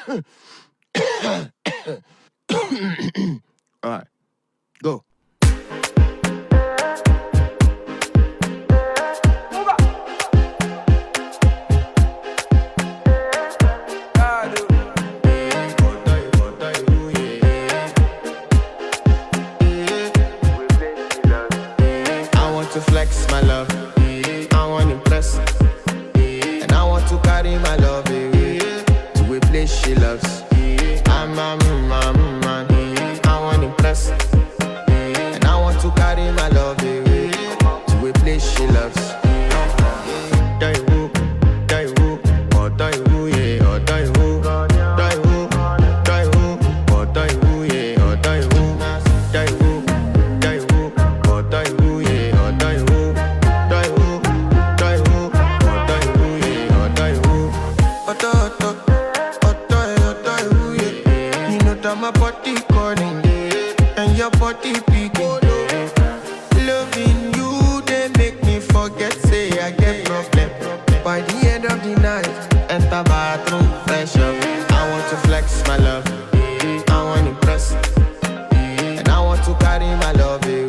Alright, go. I want to flex my love, I want to impress, and I want to carry my love away to a place she loves. I'm a man, I want to impress, and I want to carry my love away to a place she loves. Die who, or die who, yeah, or die who, die who, or die who, yeah, or die who, or die who, yeah, or die who, or die who, yeah, or die who. Yeah. You know that my body calling, and your body beating. Loving you, they make me forget, say I get problem. By the end of the night, enter bathroom, fresh up. I want to flex my love, I want to impress, and I want to carry my love away